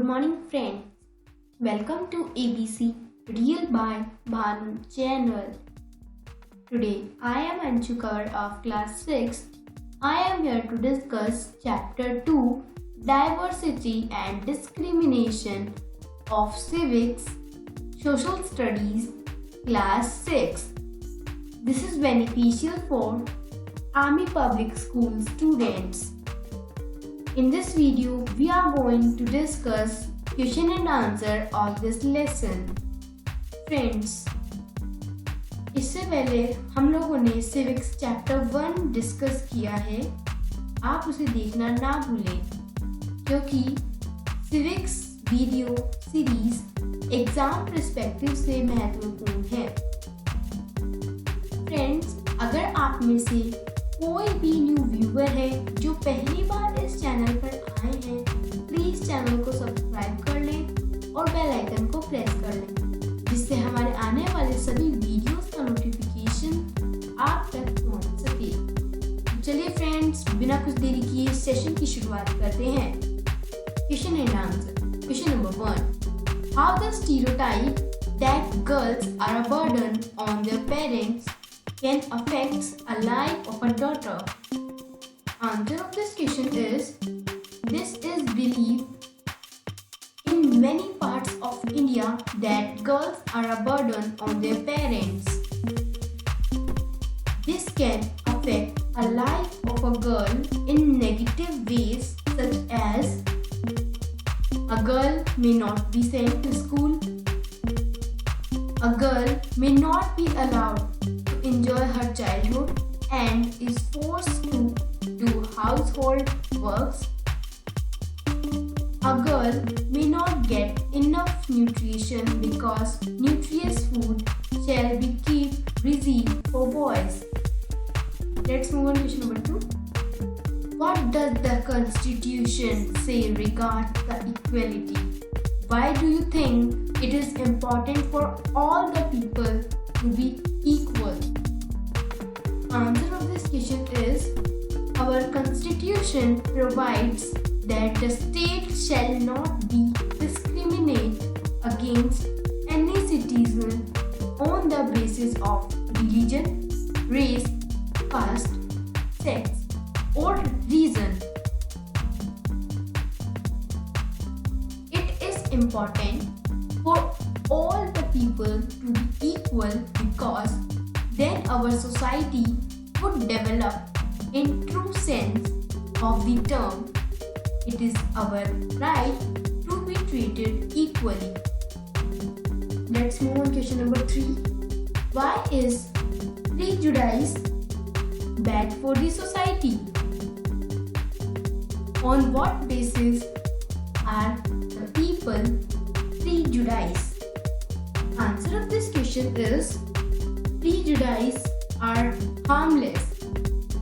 Good morning friends. Welcome to ABC Real by Bhanu channel. Today I am Anshukar of class 6. I am here to discuss chapter 2 Diversity and Discrimination of Civics Social Studies class 6. This is beneficial for Army Public School students. In this video, we are going to discuss question and answer of this lesson. Friends, इससे पहले हम लोगों ने civics chapter 1 discuss किया है. आप उसे देखना ना भूलें क्योंकि civics video series exam perspective से महत्वपूर्ण है. फ्रेंड्स, अगर आप में से कोई भी न्यू व्यूअर है जो पहली बार इस चैनल पर आए हैं, प्लीज चैनल को सब्सक्राइब कर लें और बेल आइकन को प्रेस कर लें जिससे हमारे आने वाले सभी वीडियोस का नोटिफिकेशन आप तक पहुंच सके. चलिए फ्रेंड्स, बिना कुछ देरी किए सेशन की शुरुआत करते हैं. Question and answer. Question number 1. How the stereotype that girls are a burden on their parents can affects a life of a daughter? Answer of this question is, this is believed in many parts of India that girls are a burden on their parents. This can affect a life of a girl in negative ways such as a girl may not be sent to school, a girl may not be allowed enjoy her childhood and is forced to do household works. A girl may not get enough nutrition because nutritious food shall be kept reserved for boys. Let's move on to question number 2. What does the Constitution say regarding the equality? Why do you think it is important for all the people to be equal? Answer of this question is, our constitution provides that the state shall not be discriminate against any citizen on the basis of religion, race, caste, sex or reason. It is important for all the people to be equal because then our society would develop in true sense of the term. It is our right to be treated equally. Let's move on to question number 3. Why is prejudice bad for the society? On what basis are the people prejudiced? Answer of this question is, prejudice are harmless.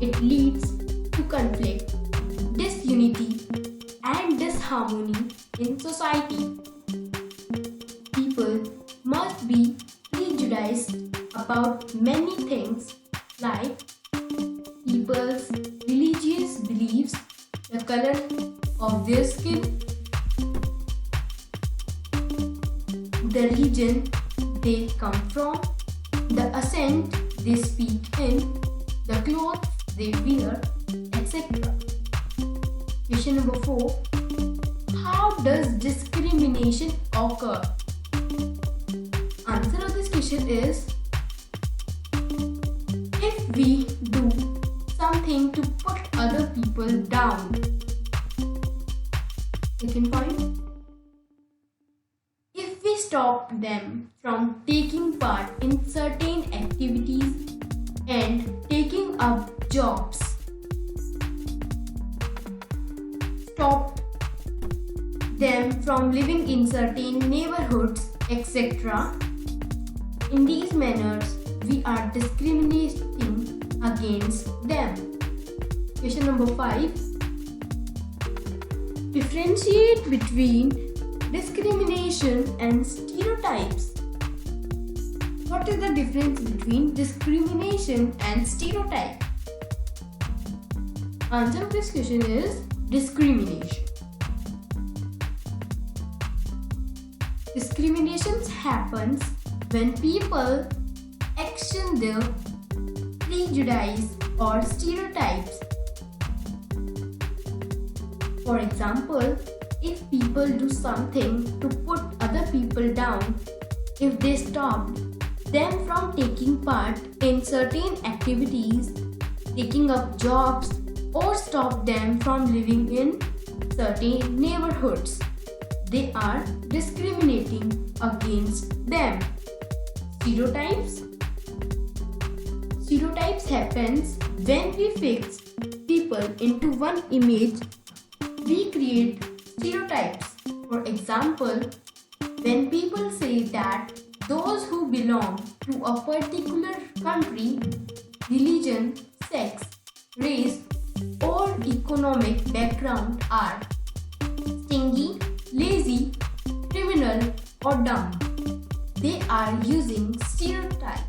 It leads to conflict, disunity, and disharmony in society. People must be prejudiced about many things like people's religious beliefs, the color of their skin, the region they come from, the accent they speak in, the clothes they wear, etc. Question number 4. How does discrimination occur? Answer of this question is, if we do something to put other people down. Second point. If we stop them from taking part in certain activities and taking up jobs, stop them from living in certain neighborhoods, etc. In these manners, we are discriminating against them. Question number 5. Differentiate between discrimination and stereotypes. What is the difference between discrimination and stereotype? Answer of this question is discrimination. Discrimination happens when people action their prejudice or stereotypes. For example, if people do something to put other people down, if they stop them from taking part in certain activities, taking up jobs, or stop them from living in certain neighborhoods, they are discriminating against them. Stereotypes. Stereotypes happens when we fix people into one image. We create stereotypes. For example, when people say that those who belong to a particular country, religion, sex, race, or economic background are stingy, lazy, criminal, or dumb, they are using stereotypes.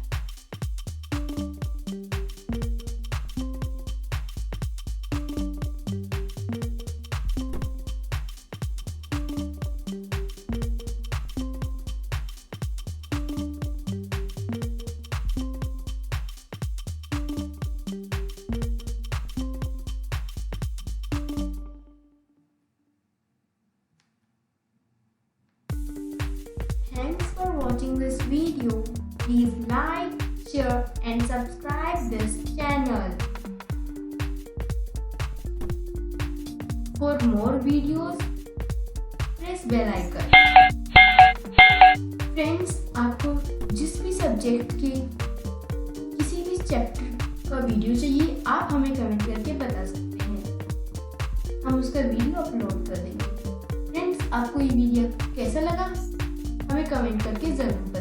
Thanks for watching this video. Please like, share and subscribe this channel. For more videos, press bell icon. Friends, आपको जिस भी subject के किसी भी chapter का video चाहिए, आप हमें कमेंट करके बता सकते हैं। हम उसका वीडियो अपलोड कर देंगे। फ्रेंड्स, आपको ये वीडियो कैसा लगा? हमें कमेंट करके ज़रूर बताएं।